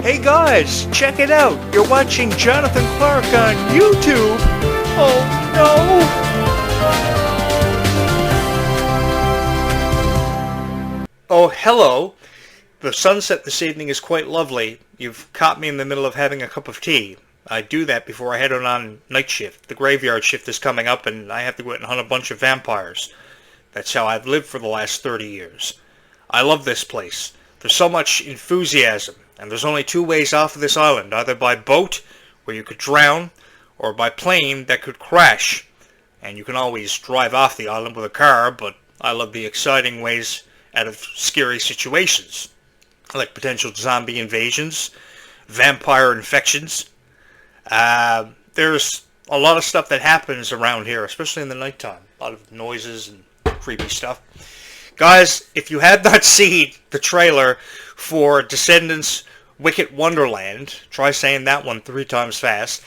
Hey guys, check it out. You're watching Jonathan Clark on YouTube. Oh no. Oh, hello. The sunset this evening is quite lovely. You've caught me in the middle of having a cup of tea. I do that before I head on night shift. The graveyard shift is coming up and I have to go out and hunt a bunch of vampires. That's how I've lived for the last 30 years. I love this place. There's so much enthusiasm. And there's only two ways off of this island, either by boat, where you could drown, or by plane that could crash. And you can always drive off the island with a car, but I love the exciting ways out of scary situations, like potential zombie invasions, vampire infections. There's a lot of stuff that happens around here, especially in the nighttime. A lot of noises and creepy stuff. Guys, if you have not seen the trailer for Descendants Wicked Wonderland, try saying that one 3 times fast.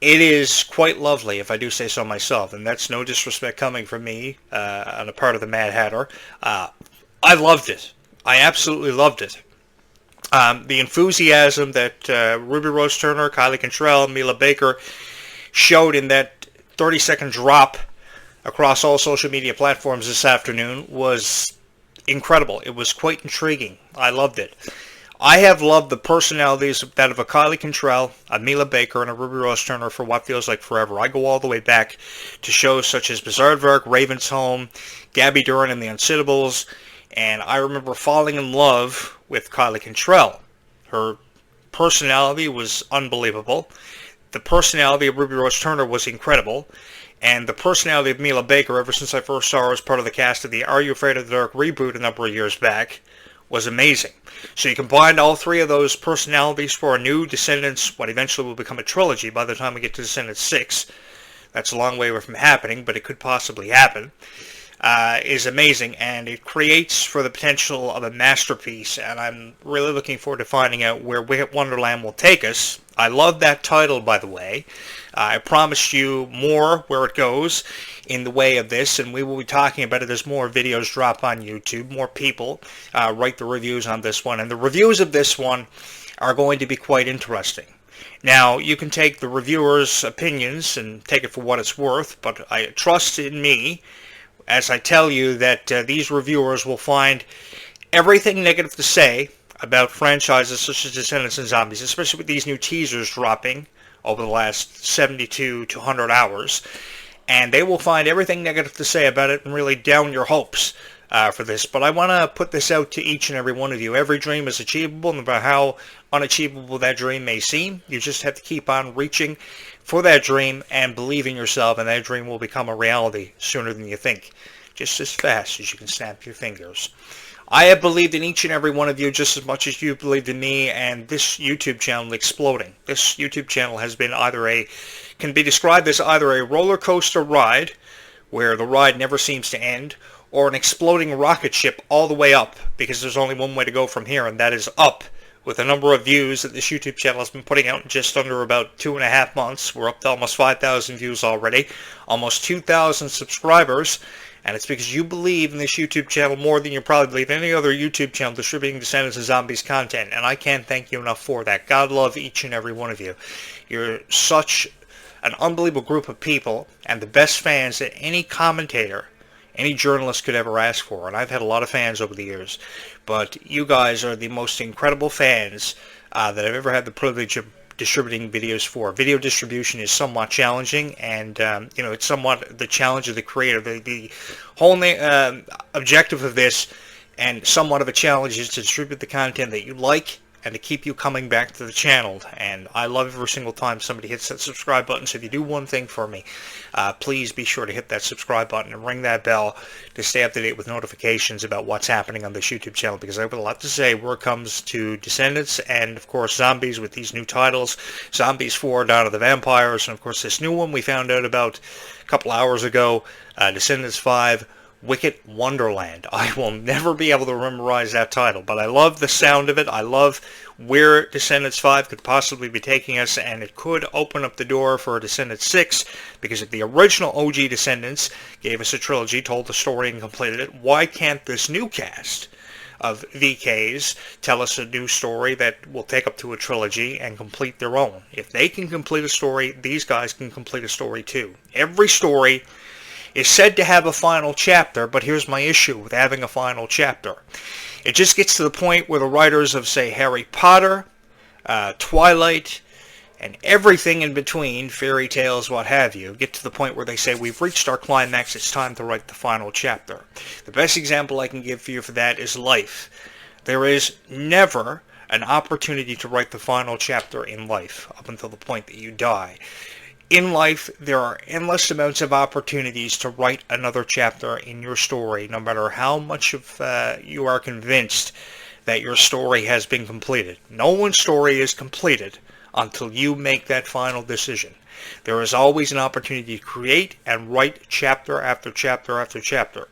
It is quite lovely, if I do say so myself, and that's no disrespect coming from me on the part of the Mad Hatter. I loved it. I absolutely loved it. The enthusiasm that Ruby Rose Turner, Kylie Cantrell, Mila Baker showed in that 30-second drop across all social media platforms this afternoon was incredible. It was quite intriguing. I loved it. I have loved the personalities that of a Kylie Cantrell, a Mila Baker, and a Ruby Rose Turner for what feels like forever. I go all the way back to shows such as Bizarre Raven's Home, Gabby Duran and the Unsittables, and I remember falling in love with Kylie Cantrell. Her personality was unbelievable. The personality of Ruby Rose Turner was incredible. And the personality of Mila Baker, ever since I first saw her as part of the cast of the Are You Afraid of the Dark reboot a number of years back, was amazing. So you combine all three of those personalities for a new Descendants, what eventually will become a trilogy by the time we get to Descendants 6. That's a long way away from happening, but it could possibly happen. Is amazing, and it creates for the potential of a masterpiece, and I'm really looking forward to finding out where Wonderland will take us. I love that title, by the way. I promised you more where it goes in the way of this, and we will be talking about it as more videos drop on YouTube. More people write the reviews on this one, and the reviews of this one are going to be quite interesting. Now, you can take the reviewers' opinions and take it for what it's worth, but I trust in me as I tell you that these reviewers will find everything negative to say about franchises such as Descendants and Zombies, especially with these new teasers dropping over the last 72 to 100 hours. And they will find everything negative to say about it and really down your hopes for this. But I want to put this out to each and every one of you. Every dream is achievable, no matter how unachievable that dream may seem. You just have to keep on reaching for that dream and believe in yourself, and that dream will become a reality sooner than you think. Just as fast as you can snap your fingers. I have believed in each and every one of you just as much as you believed in me, and this YouTube channel exploding. This YouTube channel has been can be described as either a roller coaster ride, where the ride never seems to end, or an exploding rocket ship all the way up, because there's only one way to go from here, and that is up. With the number of views that this YouTube channel has been putting out in just under about 2.5 months, we're up to almost 5,000 views already, almost 2,000 subscribers, and it's because you believe in this YouTube channel more than you probably believe in any other YouTube channel distributing Descendants and Zombies content, and I can't thank you enough for that. God love each and every one of you. You're such an unbelievable group of people, and the best fans that any commentator, any journalist could ever ask for, and I've had a lot of fans over the years, but you guys are the most incredible fans that I've ever had the privilege of distributing videos for. Video distribution is somewhat challenging, and it's somewhat the challenge of the creator. The whole objective of this, and somewhat of a challenge, is to distribute the content that you like and to keep you coming back to the channel. And I love every single time somebody hits that subscribe button. So if you do one thing for me, please be sure to hit that subscribe button and ring that bell to stay up to date with notifications about what's happening on this YouTube channel, because I have a lot to say where it comes to Descendants and, of course, Zombies with these new titles. Zombies 4, Dawn of the Vampires, and, of course, this new one we found out about a couple hours ago, Descendants 5, Wicked Wonderland. I will never be able to memorize that title, but I love the sound of it. I love where Descendants 5 could possibly be taking us, and it could open up the door for Descendants 6, because if the original OG Descendants gave us a trilogy, told the story, and completed it, why can't this new cast of VKs tell us a new story that will take up to a trilogy and complete their own. If they can complete a story, these guys can complete a story too. Every story is said to have a final chapter, but here's my issue with having a final chapter. It just gets to the point where the writers of, say, Harry Potter, Twilight, and everything in between, fairy tales, what have you, get to the point where they say, we've reached our climax, it's time to write the final chapter. The best example I can give for you for that is life. There is never an opportunity to write the final chapter in life, up until the point that you die. In life, there are endless amounts of opportunities to write another chapter in your story, no matter how much of you are convinced that your story has been completed. No one's story is completed until you make that final decision. There is always an opportunity to create and write chapter after chapter after chapter.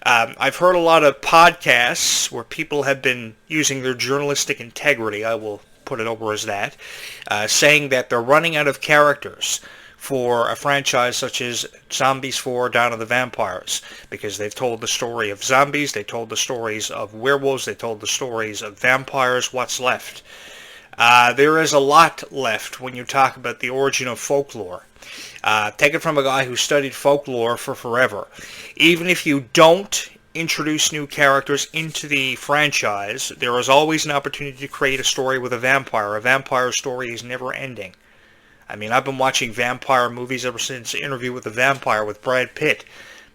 I've heard a lot of podcasts where people have been using their journalistic integrity, I will put it over as that, saying that they're running out of characters for a franchise such as Zombies 4, Dawn of the Vampires, because they've told the story of zombies, they told the stories of werewolves, they told the stories of vampires. What's left? There is a lot left when you talk about the origin of folklore. Take it from a guy who studied folklore for forever. Even if you don't introduce new characters into the franchise, there is always an opportunity to create a story with a vampire. A vampire story is never ending. I mean, I've been watching vampire movies ever since Interview with the Vampire with Brad Pitt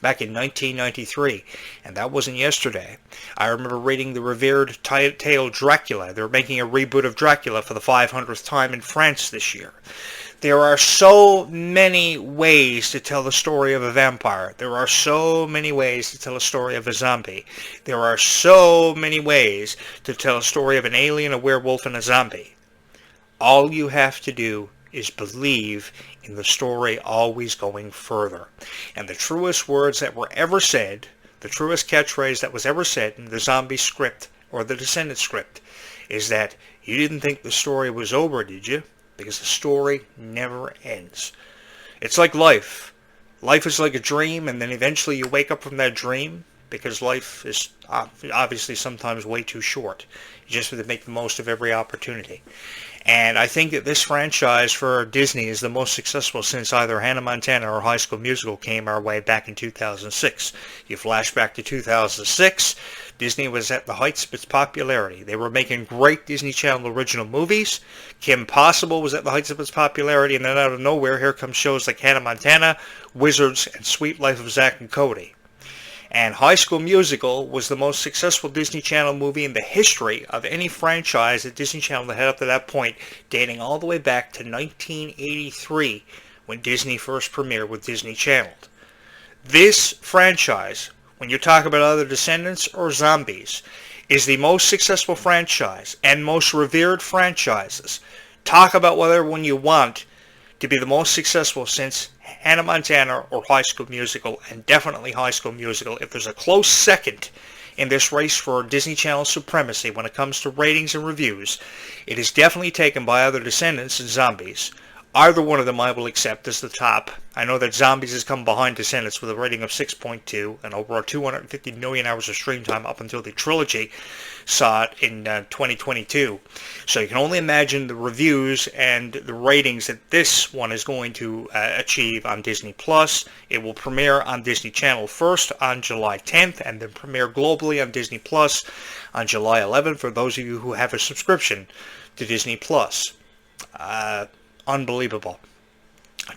back in 1993, and that wasn't yesterday. I remember reading the revered tale Dracula. They're making a reboot of Dracula for the 500th time in France this year. There are so many ways to tell the story of a vampire. There are so many ways to tell a story of a zombie. There are so many ways to tell a story of an alien, a werewolf, and a zombie. All you have to do is believe in the story always going further. And the truest words that were ever said, the truest catchphrase that was ever said in the zombie script or the Descendants script is that you didn't think the story was over, did you? Because the story never ends. It's like life. Life is like a dream, and then eventually you wake up from that dream, because life is obviously sometimes way too short. You just have to make the most of every opportunity. And I think that this franchise for Disney is the most successful since either Hannah Montana or High School Musical came our way back in 2006. You flash back to 2006, Disney was at the heights of its popularity. They were making great Disney Channel original movies. Kim Possible was at the heights of its popularity, and then out of nowhere, here come shows like Hannah Montana, Wizards, and Sweet Life of Zack and Cody. And High School Musical was the most successful Disney Channel movie in the history of any franchise that Disney Channel had up to that point, dating all the way back to 1983, when Disney first premiered with Disney Channel. This franchise, when you talk about other Descendants or Zombies, is the most successful franchise and most revered franchises. Talk about whether one you want to be the most successful since Hannah Montana or High School Musical, and definitely High School Musical. If there's a close second in this race for Disney Channel supremacy when it comes to ratings and reviews, it is definitely taken by either Descendants and Zombies. Either one of them I will accept as the top. I know that Zombies has come behind Descendants with a rating of 6.2 and over 250 million hours of stream time up until the trilogy saw it in 2022. So you can only imagine the reviews and the ratings that this one is going to achieve on Disney+. It will premiere on Disney Channel first on July 10th and then premiere globally on Disney+ on July 11th for those of you who have a subscription to Disney+. Unbelievable.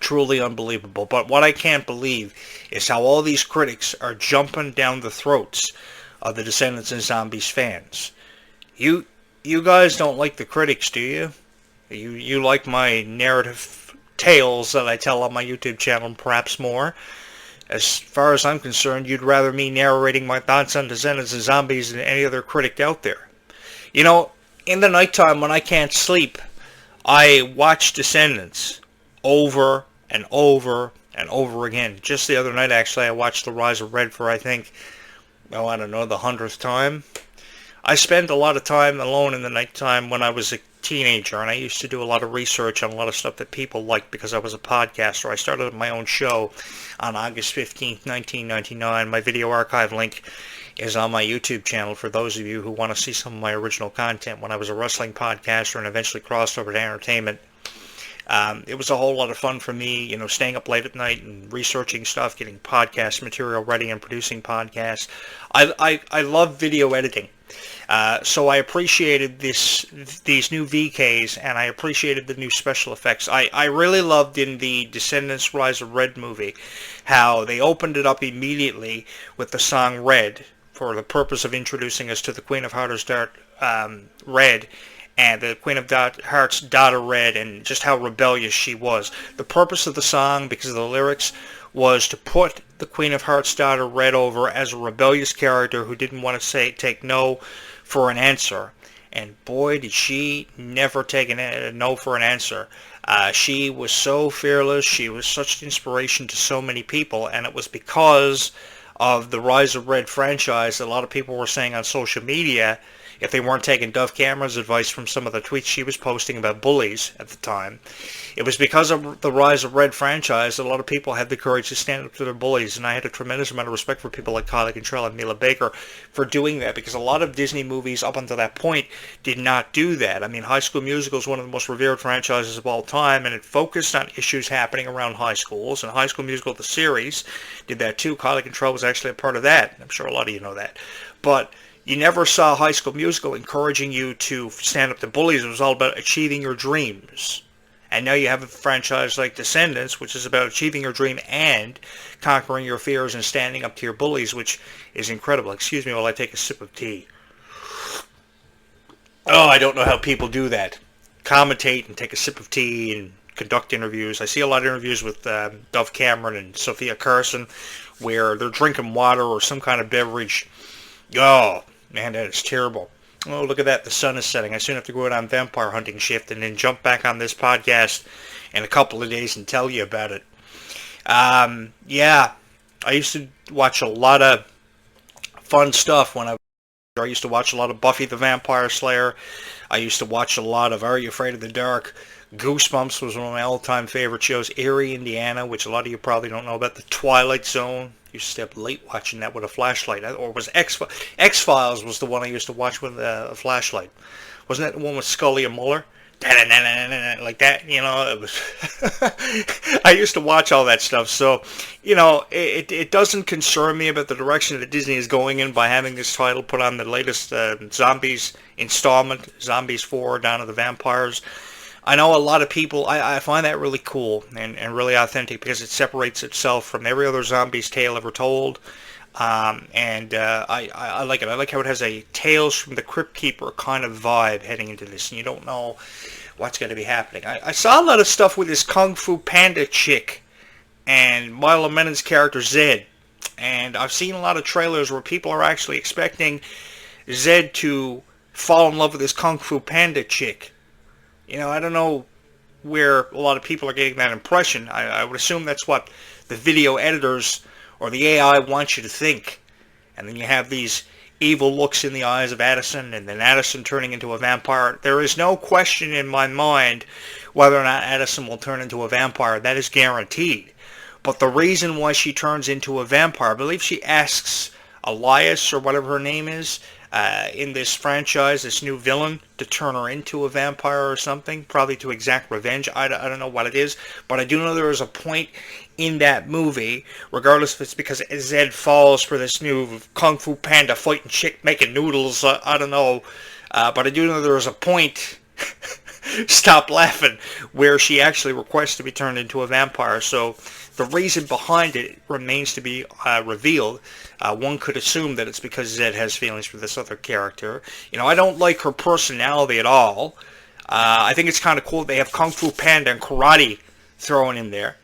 Truly unbelievable. But what I can't believe is how all these critics are jumping down the throats of the Descendants and Zombies fans. You guys don't like the critics, do you? You like my narrative tales that I tell on my YouTube channel, perhaps more. As far as I'm concerned, you'd rather me narrating my thoughts on Descendants and Zombies than any other critic out there. You know, in the nighttime when I can't sleep, I watch Descendants over and over and over again. Just the other night, actually, I watched The Rise of Red for, I think, the 100th time. I spent a lot of time alone in the nighttime when I was a teenager, and I used to do a lot of research on a lot of stuff that people liked because I was a podcaster. I started my own show on August 15th, 1999. My video archive link is on my YouTube channel for those of you who want to see some of my original content when I was a wrestling podcaster and eventually crossed over to entertainment. It was a whole lot of fun for me, staying up late at night and researching stuff, getting podcast material ready and producing podcasts. I love video editing. So I appreciated these new VKs, and I appreciated the new special effects. I really loved in the Descendants Rise of Red movie how they opened it up immediately with the song Red for the purpose of introducing us to the Queen of Hearts Red, and the Queen of Hearts daughter Red, and just how rebellious she was. The purpose of the song, because of the lyrics, was to put the Queen of Hearts daughter Red over as a rebellious character who didn't want to take no for an answer. And boy, did she never take a no for an answer. She was so fearless. She was such an inspiration to so many people, and it was because of the Rise of Red franchise. A lot of people were saying on social media, if they weren't taking Dove Cameron's advice from some of the tweets she was posting about bullies at the time, it was because of the Rise of Red franchise that a lot of people had the courage to stand up to their bullies, and I had a tremendous amount of respect for people like Kylie Cantrell and Mila Baker for doing that, because a lot of Disney movies up until that point did not do that. I mean, High School Musical is one of the most revered franchises of all time, and it focused on issues happening around high schools, and High School Musical, the series, did that too. Kylie Cantrell was actually a part of that. I'm sure a lot of you know that. But you never saw High School Musical encouraging you to stand up to bullies. It was all about achieving your dreams. And now you have a franchise like Descendants, which is about achieving your dream and conquering your fears and standing up to your bullies, which is incredible. Excuse me while I take a sip of tea. Oh, I don't know how people do that. Commentate and take a sip of tea and conduct interviews. I see a lot of interviews with Dove Cameron and Sophia Carson where they're drinking water or some kind of beverage. Oh, man, that is terrible. Oh, look at that. The sun is setting. I soon have to go out on vampire hunting shift and then jump back on this podcast in a couple of days and tell you about it. Yeah, I used to watch a lot of fun stuff when I used to watch a lot of Buffy the Vampire Slayer. I used to watch a lot of Are You Afraid of the Dark? Goosebumps was one of my all-time favorite shows. Erie, Indiana, which a lot of you probably don't know about. The Twilight Zone. Used to stay up late watching that with a flashlight. Or was X-Files was the one I used to watch with a flashlight. Wasn't that the one with Scully and Mueller? Like that, it was I used to watch all that stuff. So, it doesn't concern me about the direction that Disney is going in by having this title put on the latest Zombies installment, Zombies 4, Dawn of the Vampires. I know a lot of people, I find that really cool and really authentic because it separates itself from every other Zombies tale ever told. I like it. I like how it has a Tales from the Crypt Keeper kind of vibe heading into this, and you don't know what's going to be happening. I saw a lot of stuff with this Kung Fu Panda chick and Milo Menon's character Zed, and I've seen a lot of trailers where people are actually expecting Zed to fall in love with this Kung Fu Panda chick. I don't know where a lot of people are getting that impression. I would assume that's what the video editors or the AI wants you to think. And then you have these evil looks in the eyes of Addison, and then Addison turning into a vampire. There is no question in my mind whether or not Addison will turn into a vampire. That is guaranteed. But the reason why she turns into a vampire, I believe she asks Elias, or whatever her name is, in this franchise, this new villain, to turn her into a vampire or something, probably to exact revenge. I don't know what it is, but I do know there is a point in that movie, regardless if it's because Zed falls for this new Kung Fu Panda fighting chick making noodles, I don't know, but I do know there is a point, stop laughing, where she actually requests to be turned into a vampire. So the reason behind it remains to be revealed. One could assume that it's because Zed has feelings for this other character. I don't like her personality at all. I think it's kind of cool they have Kung Fu Panda and karate thrown in there.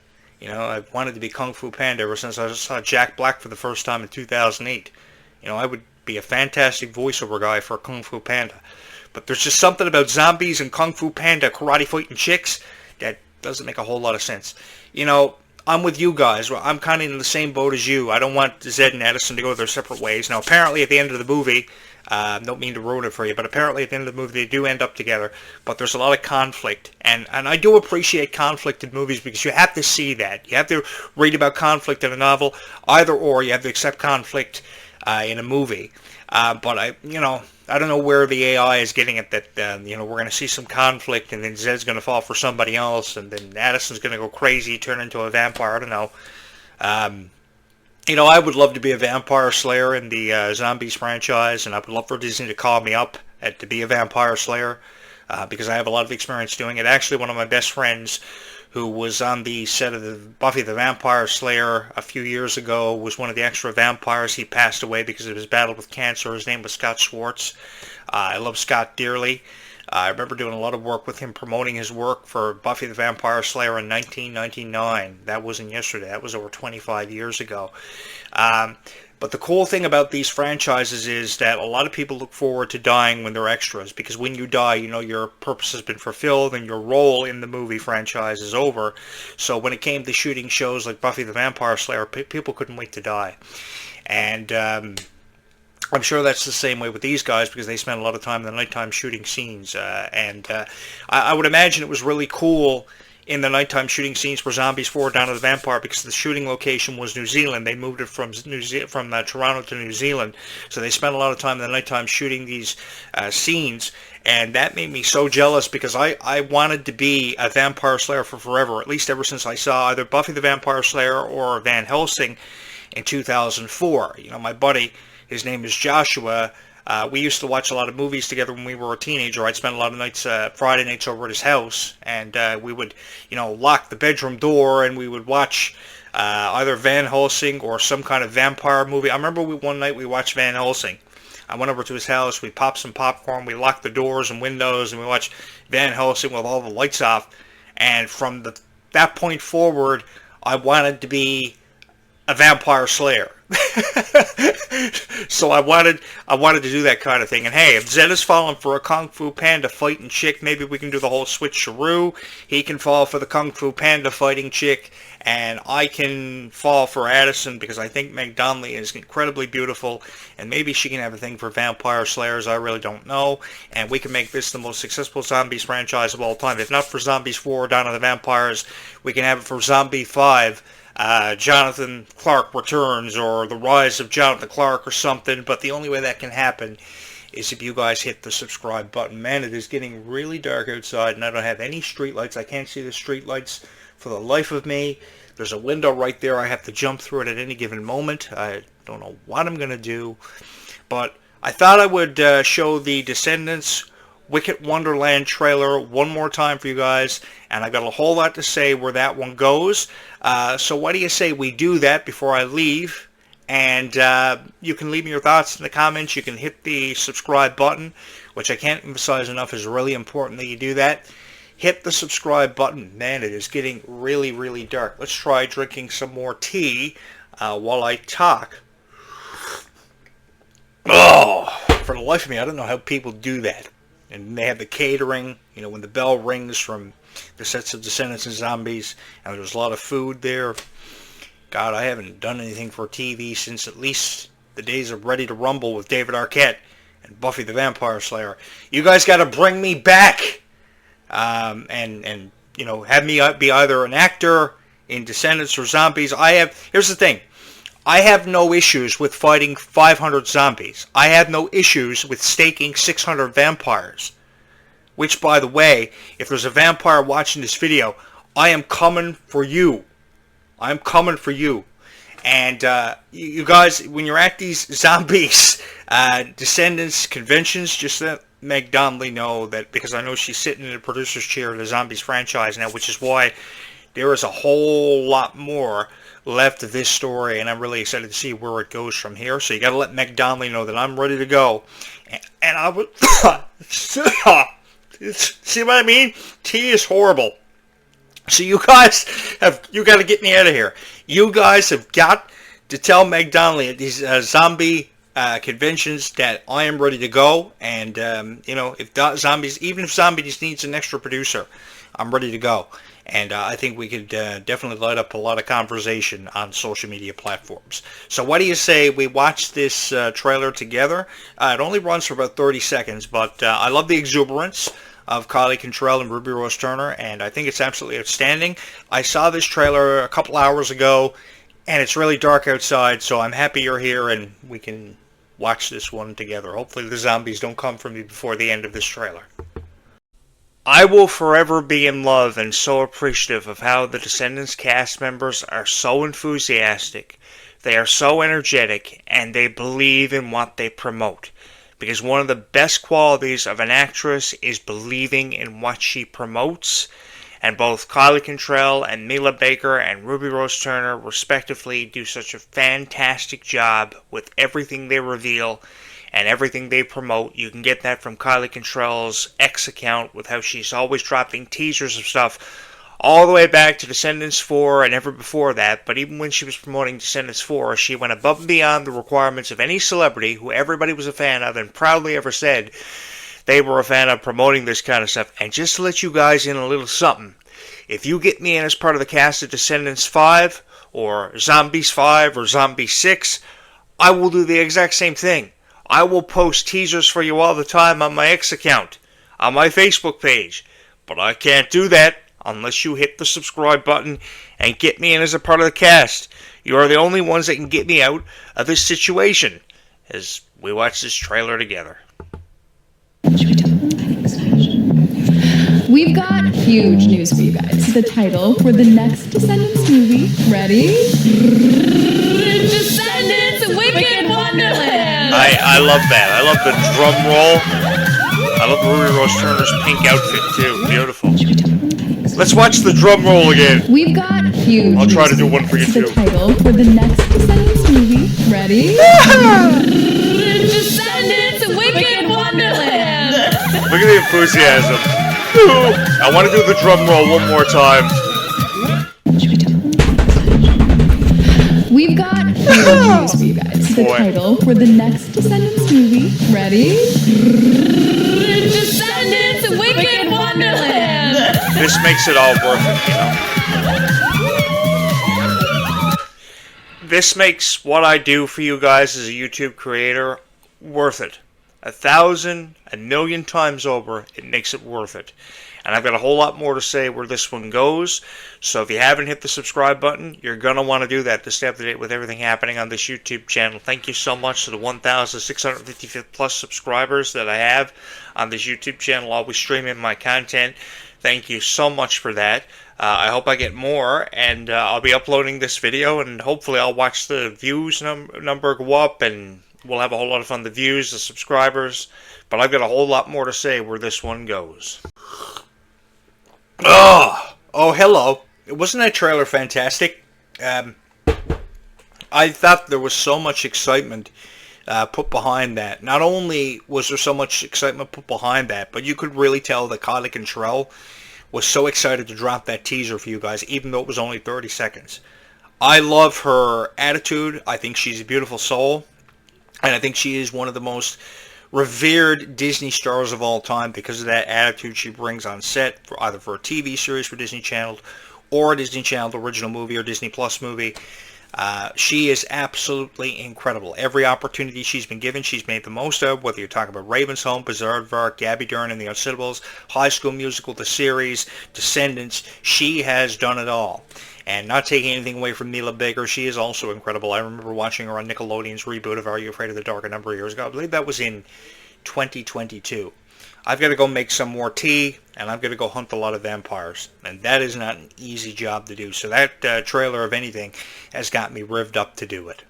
I've wanted to be Kung Fu Panda ever since I saw Jack Black for the first time in 2008. I would be a fantastic voiceover guy for Kung Fu Panda. But there's just something about zombies and Kung Fu Panda karate fighting chicks that doesn't make a whole lot of sense. I'm with you guys. I'm kind of in the same boat as you. I don't want Zed and Addison to go their separate ways. Now, apparently at the end of the movie, don't mean to ruin it for you, but apparently at the end of the movie they do end up together. But there's a lot of conflict. And I do appreciate conflict in movies because you have to see that. You have to read about conflict in a novel. Either or, you have to accept conflict in a movie. But I don't know where the AI is getting it that we're going to see some conflict, and then Zed's going to fall for somebody else, and then Addison's going to go crazy, turn into a vampire. I don't know. I would love to be a vampire slayer in the Zombies franchise, and I would love for Disney to call me up to be a vampire slayer because I have a lot of experience doing it. Actually, one of my best friends who was on the set of the Buffy the Vampire Slayer a few years ago was one of the extra vampires. He passed away because of his battle with cancer. His name was Scott Schwartz. I love Scott dearly. I remember doing a lot of work with him promoting his work for Buffy the Vampire Slayer in 1999. That wasn't yesterday. That was over 25 years ago. But the cool thing about these franchises is that a lot of people look forward to dying when they're extras, because when you die, your purpose has been fulfilled and your role in the movie franchise is over. So when it came to shooting shows like Buffy the Vampire Slayer, people couldn't wait to die. And I'm sure that's the same way with these guys, because they spend a lot of time in the nighttime shooting scenes. I would imagine it was really cool in the nighttime shooting scenes for Zombies 4 Dawn of the Vampire, because the shooting location was New Zealand. They moved it from Toronto to New Zealand, so they spent a lot of time in the nighttime shooting these scenes, and that made me so jealous, because I wanted to be a vampire slayer for forever, at least ever since I saw either Buffy the Vampire Slayer or Van Helsing in 2004. My buddy, his name is Joshua. We used to watch a lot of movies together when we were a teenager. I'd spend a lot of nights, Friday nights over at his house, and we would, lock the bedroom door, and we would watch either Van Helsing or some kind of vampire movie. I remember one night we watched Van Helsing. I went over to his house, we popped some popcorn, we locked the doors and windows, and we watched Van Helsing with all the lights off. And from that point forward, I wanted to be a vampire slayer. So I wanted to do that kind of thing. And hey, if Zed is falling for a Kung Fu Panda fighting chick, maybe we can do the whole switcheroo. He can fall for the Kung Fu Panda fighting chick, and I can fall for Addison, because I think Meg Donnelly is incredibly beautiful, and maybe she can have a thing for vampire slayers. I really don't know. And we can make this the most successful Zombies franchise of all time. If not for Zombies 4 Dawn of the Vampires, we can have it for Zombie 5. Jonathan Clark Returns, or The Rise of Jonathan Clark, or something. But the only way that can happen is if you guys hit the subscribe button. Man, it is getting really dark outside, and I don't have any street lights. I can't see the street lights for the life of me. There's a window right there. I have to jump through it at any given moment. I don't know what I'm going to do. But I thought I would show the Descendants Wicked Wonderland trailer one more time for you guys, and I got a whole lot to say where that one goes. So what do you say we do that before I leave? And you can leave me your thoughts in the comments. You can hit the subscribe button, which I can't emphasize enough is really important that you do that. Hit the subscribe button. Man, it is getting really, really dark. Let's try drinking some more tea while I talk. Oh, for the life of me, I don't know how people do that. And they have the catering, when the bell rings from the sets of Descendants and Zombies, and there's a lot of food there. God, I haven't done anything for TV since at least the days of Ready to Rumble with David Arquette and Buffy the Vampire Slayer. You guys got to bring me back, and have me be either an actor in Descendants or Zombies. Here's the thing. I have no issues with fighting 500 zombies. I have no issues with staking 600 vampires. Which, by the way, if there's a vampire watching this video, I am coming for you. I'm coming for you. And you guys, when you're at these Zombies Descendants conventions, just let Meg Donnelly know that, because I know she's sitting in the producer's chair of the Zombies franchise now, which is why there is a whole lot more left of this story, and I'm really excited to see where it goes from here. So you got to let Meg Donnelly know that I'm ready to go. And I would see what I mean? Tea is horrible. So you guys got to get me out of here. You guys have got to tell Meg Donnelly at these zombie conventions that I am ready to go. And if Zombies, even if Zombies needs an extra producer, I'm ready to go. And I think we could definitely light up a lot of conversation on social media platforms. So what do you say we watch this trailer together? It only runs for about 30 seconds, but I love the exuberance of Kylie Cantrell and Ruby Rose Turner, and I think it's absolutely outstanding. I saw this trailer a couple hours ago. And it's really dark outside, so I'm happy you're here and we can watch this one together. Hopefully the zombies don't come for me before the end of this trailer. I will forever be in love and so appreciative of how the Descendants cast members are so enthusiastic, they are so energetic, and they believe in what they promote. Because one of the best qualities of an actress is believing in what she promotes. And both Kylie Cantrell and Mila Baker and Ruby Rose Turner, respectively, do such a fantastic job with everything they reveal and everything they promote. You can get that from Kylie Cantrell's X account with how she's always dropping teasers of stuff all the way back to Descendants 4 and ever before that. But even when she was promoting Descendants 4, she went above and beyond the requirements of any celebrity who everybody was a fan of and proudly ever said they were a fan of promoting this kind of stuff. And just to let you guys in a little something, if you get me in as part of the cast of Descendants 5, or Zombies 5, or Zombies 6, I will do the exact same thing. I will post teasers for you all the time on my X account, on my Facebook page. But I can't do that unless you hit the subscribe button and get me in as a part of the cast. You are the only ones that can get me out of this situation as we watch this trailer together. We've got huge news for you guys. The title for the next Descendants movie. Ready? Descendants Wicked Wonderland! I love that. I love the drum roll. I love Ruby Rose Turner's pink outfit too. Beautiful. Let's watch the drum roll again. We've got huge I'll try to do one for you too. The title for the next Descendants movie. Ready? Descendants Wicked Wonderland! Look at the enthusiasm. I want to do the drum roll one more time. We've got huge news for you guys. The title for the next Descendants movie. Ready? Descendants Wicked Wonderland! This makes it all worth it, you know? This makes what I do for you guys as a YouTube creator worth it. 1,000, 1,000,000 times over, it makes it worth it. And I've got a whole lot more to say where this one goes. So if you haven't hit the subscribe button, you're going to want to do that to stay up to date with everything happening on this YouTube channel. Thank you so much to the 1,650 plus subscribers that I have on this YouTube channel, always streaming my content. Thank you so much for that. I hope I get more, and I'll be uploading this video, and hopefully I'll watch the views number go up, and we'll have a whole lot of fun. The views, the subscribers, but I've got a whole lot more to say where this one goes. Oh, hello. Wasn't that trailer fantastic? I thought there was so much excitement put behind that. Not only was there so much excitement put behind that, but you could really tell that Kylie Cantrell was so excited to drop that teaser for you guys, even though it was only 30 seconds. I love her attitude. I think she's a beautiful soul. And I think she is one of the most revered Disney stars of all time because of that attitude she brings on set, either for a TV series for Disney Channel or a Disney Channel original movie or Disney Plus movie. She is absolutely incredible. Every opportunity she's been given, she's made the most of, whether you're talking about Raven's Home, Berserk, Gabby Dern and the Unsittables, High School Musical, the series, Descendants. She has done it all. And not taking anything away from Mila Baker, she is also incredible. I remember watching her on Nickelodeon's reboot of Are You Afraid of the Dark a number of years ago. I believe that was in 2022. I've got to go make some more tea, and I've got to go hunt a lot of vampires. And that is not an easy job to do. So that trailer, if anything, has got me revved up to do it.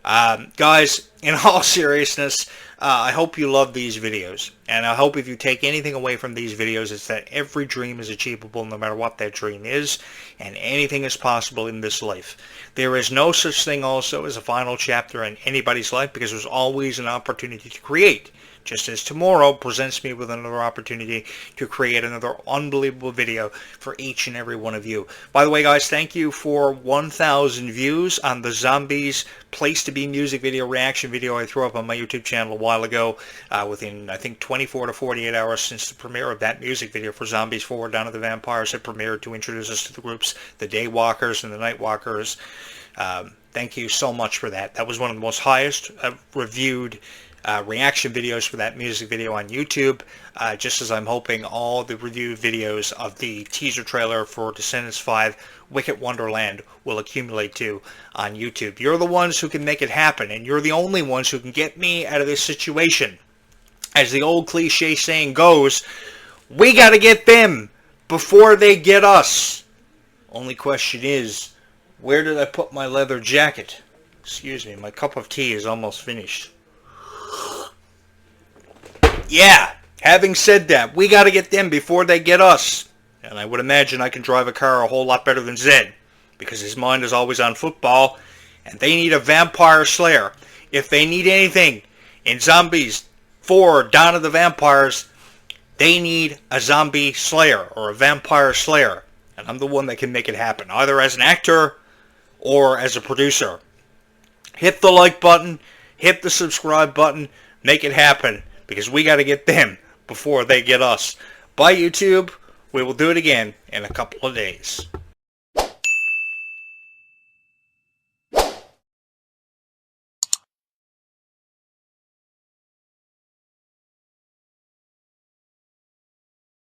Guys, in all seriousness, I hope you love these videos. And I hope if you take anything away from these videos, it's that every dream is achievable no matter what that dream is. And anything is possible in this life. There is no such thing also as a final chapter in anybody's life because there's always an opportunity to create. Just as tomorrow presents me with another opportunity to create another unbelievable video for each and every one of you. By the way, guys, thank you for 1,000 views on the Zombies Place to Be music video reaction video I threw up on my YouTube channel a while ago. Within, I think, 24 to 48 hours since the premiere of that music video for Zombies 4, Dawn of the Vampires had premiered to introduce us to the groups, the Daywalkers and the Nightwalkers. Thank you so much for that. That was one of the most highest reviewed reaction videos for that music video on YouTube, just as I'm hoping all the review videos of the teaser trailer for Descendants 5 Wicked Wonderland will accumulate to on YouTube. You're the ones who can make it happen, and you're the only ones who can get me out of this situation. As the old cliche saying goes, we got to get them before they get us. Only question is, where did I put my leather jacket? Excuse me, my cup of tea is almost finished. Yeah, having said that, we got to get them before they get us. And I would imagine I can drive a car a whole lot better than Zed, because his mind is always on football, and they need a vampire slayer. If they need anything in Zombies 4, Dawn of the Vampires, they need a zombie slayer or a vampire slayer. And I'm the one that can make it happen, either as an actor or as a producer. Hit the like button, hit the subscribe button, make it happen, because we got to get them before they get us. Bye, YouTube. We will do it again in a couple of days.